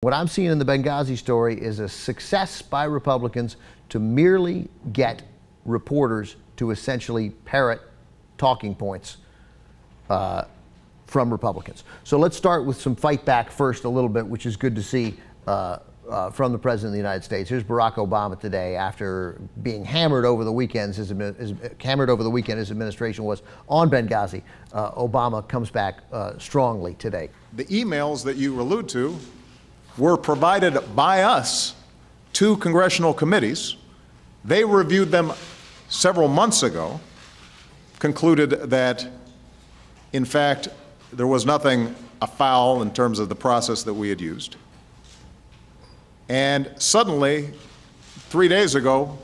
What I'm seeing in the Benghazi story is a success by Republicans to merely get reporters to essentially parrot talking points from Republicans. So let's start with some fight back first a little bit, which is good to see from the President of the United States. Here's Barack Obama today after being hammered over the weekend. His administration was on Benghazi. Obama comes back strongly today. The emails that you allude to were provided by us to congressional committees. They reviewed them several months ago, concluded that, in fact, there was nothing afoul in terms of the process that we had used. And suddenly, 3 days ago,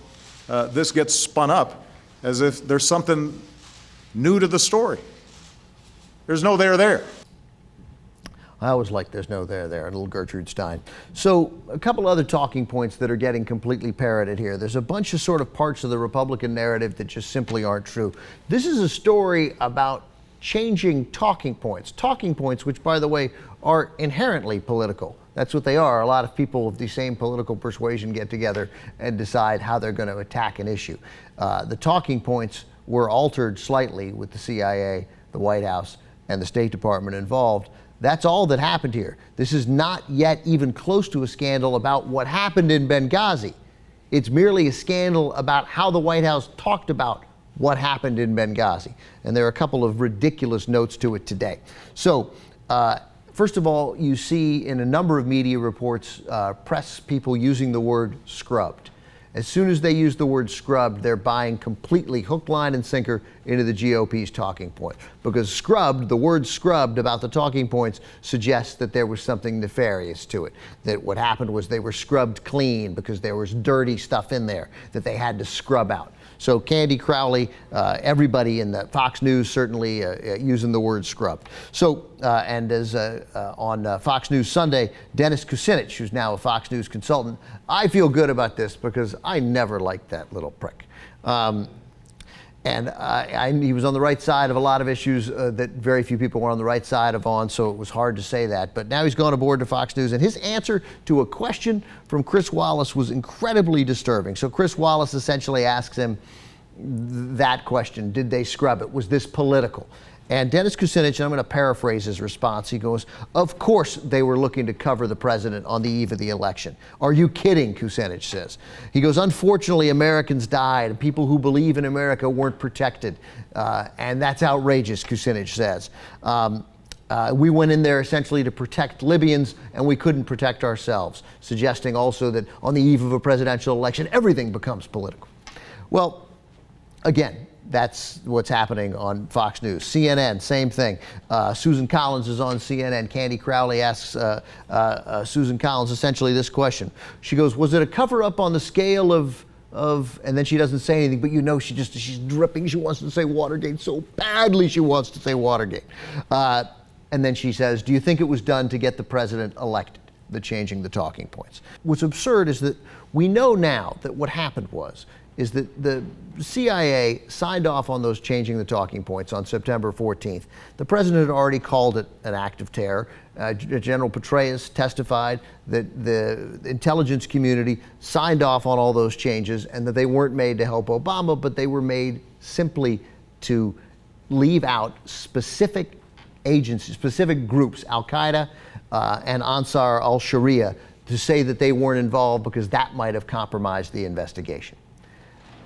this gets spun up as if there's something new to the story. There's no there there. I always like there's no there there, little Gertrude Stein. So a couple other talking points that are getting completely parroted here. There's a bunch of sort of parts of the Republican narrative that just simply aren't true. This is a story about changing talking points which, by the way, are inherently political. That's what they are. A lot of people of the same political persuasion get together and decide how they're going to attack an issue. The talking points were altered slightly with the CIA, the White House, and the State Department involved. That's all that happened here. This is not yet even close to a scandal about what happened in Benghazi. It's merely a scandal about how the White House talked about what happened in Benghazi. And there are a couple of ridiculous notes to it today. So, first of all, you see in a number of media reports, press people using the word scrubbed. As soon as they use the word scrubbed, they're buying completely hook, line, and sinker into the GOP's talking point. Because scrubbed, the word scrubbed about the talking points suggests that there was something nefarious to it. That what happened was they were scrubbed clean because there was dirty stuff in there that they had to scrub out. So Candy Crowley, everybody in the Fox News certainly using the word scrubbed. So, and as on Fox News Sunday, Dennis Kucinich, who's now a Fox News consultant, I feel good about this because I never liked that little prick. And he was on the right side of a lot of issues that very few people were on the right side of so it was hard to say that. But now he's gone aboard to Fox News, and his answer to a question from Chris Wallace was incredibly disturbing. So Chris Wallace essentially asks him that question: did they scrub it? Was this political? And Dennis Kucinich, and I'm going to paraphrase his response, he goes, "Of course they were looking to cover the president on the eve of the election. Are you kidding?" Kucinich says. He goes, "Unfortunately, Americans died, and people who believe in America weren't protected. And that's outrageous," Kucinich says. We went in there essentially to protect Libyans, and we couldn't protect ourselves," suggesting also that on the eve of a presidential election, everything becomes political. Well, again, that's what's happening on Fox News. CNN, same thing. Susan Collins is on CNN. Candy Crowley asks Susan Collins essentially this question. She goes, "Was it a cover-up on the scale of," and then she doesn't say anything, but you know she's dripping. She wants to say Watergate so badly. She wants to say Watergate. And then she says, "Do you think it was done to get the president elected?" The changing the talking points. What's absurd is that we know now that what happened is that the CIA signed off on those changing the talking points on September 14th. The president had already called it an act of terror. General Petraeus testified that the intelligence community signed off on all those changes and that they weren't made to help Obama, but they were made simply to leave out specific agencies, specific groups, Al-Qaeda and Ansar al-Sharia, to say that they weren't involved because that might have compromised the investigation.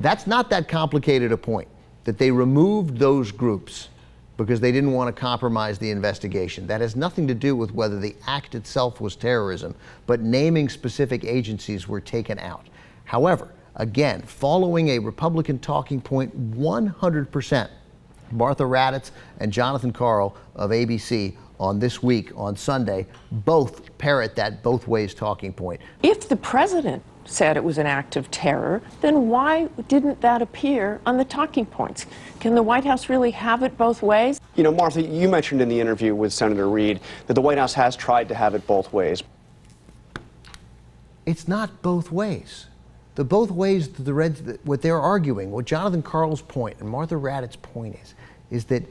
That's not that complicated a point, that they removed those groups because they didn't want to compromise the investigation. That has nothing to do with whether the act itself was terrorism, but naming specific agencies were taken out. However, again, following a Republican talking point 100%, Martha Raddatz and Jonathan Karl of ABC on This Week on Sunday both parrot that both ways talking point. If the president said it was an act of terror, then why didn't that appear on the talking points? Can the White House really have it both ways? You know, Martha, you mentioned in the interview with Senator Reid that the White House has tried to have it both ways. It's not both ways. The both ways, what they're arguing, what Jonathan Karl's point and Martha Raddatz's point is that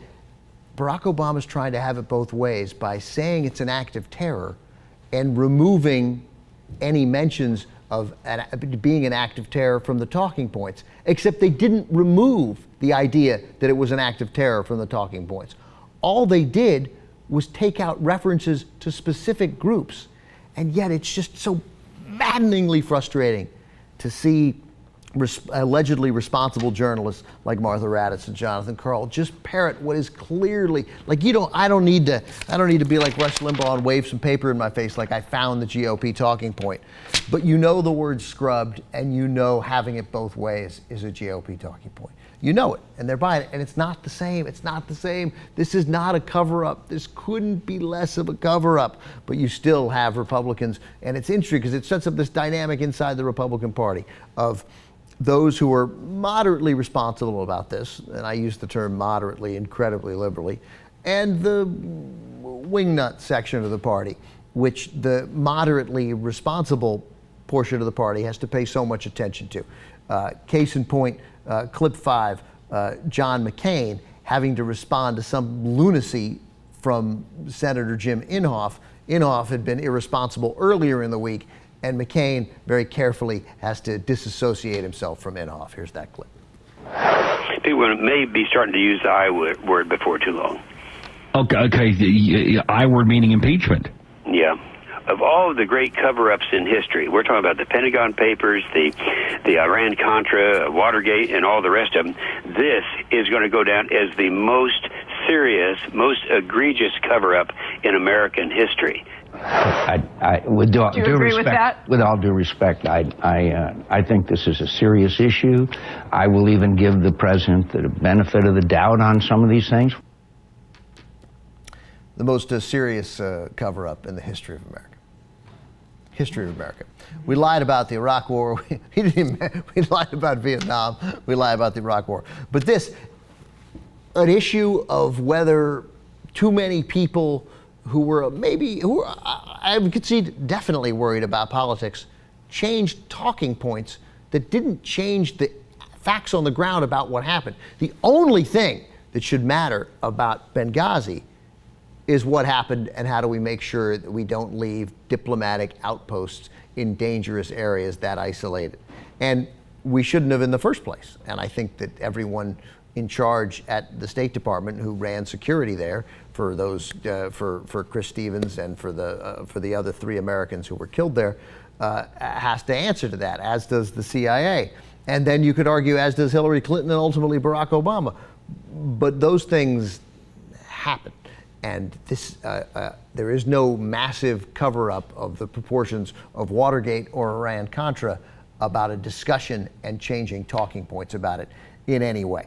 Barack Obama's trying to have it both ways by saying it's an act of terror and removing any mentions of being an act of terror from the talking points, except they didn't remove the idea that it was an act of terror from the talking points. All they did was take out references to specific groups. And yet it's just so maddeningly frustrating to see allegedly responsible journalists like Martha Raddatz and Jonathan Karl just parrot what is clearly, like, I don't need to be like Rush Limbaugh and wave some paper in my face like I found the GOP talking point. But you know the word scrubbed, and you know having it both ways is a GOP talking point. You know it, and they're buying it, and it's not the same. It's not the same. This is not a cover-up. This couldn't be less of a cover-up, but you still have Republicans, and it's interesting because it sets up this dynamic inside the Republican Party of those who are moderately responsible about this, and I use the term moderately incredibly liberally, and the wingnut section of the party, which the moderately responsible portion of the party has to pay so much attention to. Case in point, clip 5, John McCain having to respond to some lunacy from Senator Jim Inhofe. Inhofe had been irresponsible earlier in the week, and McCain very carefully has to disassociate himself from Inhofe. Here's that clip. People may be starting to use the I word before too long. Okay, the I word meaning impeachment. Yeah. Of all of the great cover-ups in history, we're talking about the Pentagon Papers, the Iran-Contra, Watergate, and all the rest of them, this is going to go down as the most serious, most egregious cover-up in American history. With all Do you agree with that? With all due respect, I think this is a serious issue. I will even give the president the benefit of the doubt on some of these things. The most serious cover-up in the history of America. History of America. We lied about the Iraq War. We lied about Vietnam. We lied about the Iraq War. But this, an issue of whether too many people who were I would concede definitely worried about politics, changed talking points that didn't change the facts on the ground about what happened. The only thing that should matter about Benghazi is what happened and how do we make sure that we don't leave diplomatic outposts in dangerous areas that isolated. And we shouldn't have in the first place. And I think that everyone in charge at the State Department who ran security there for those for Chris Stevens and for the other 3 Americans who were killed there has to answer to that, as does the CIA. And then you could argue as does Hillary Clinton and ultimately Barack Obama. But those things happen. And this, there is no massive cover-up of the proportions of Watergate or Iran-Contra about a discussion and changing talking points about it in any way.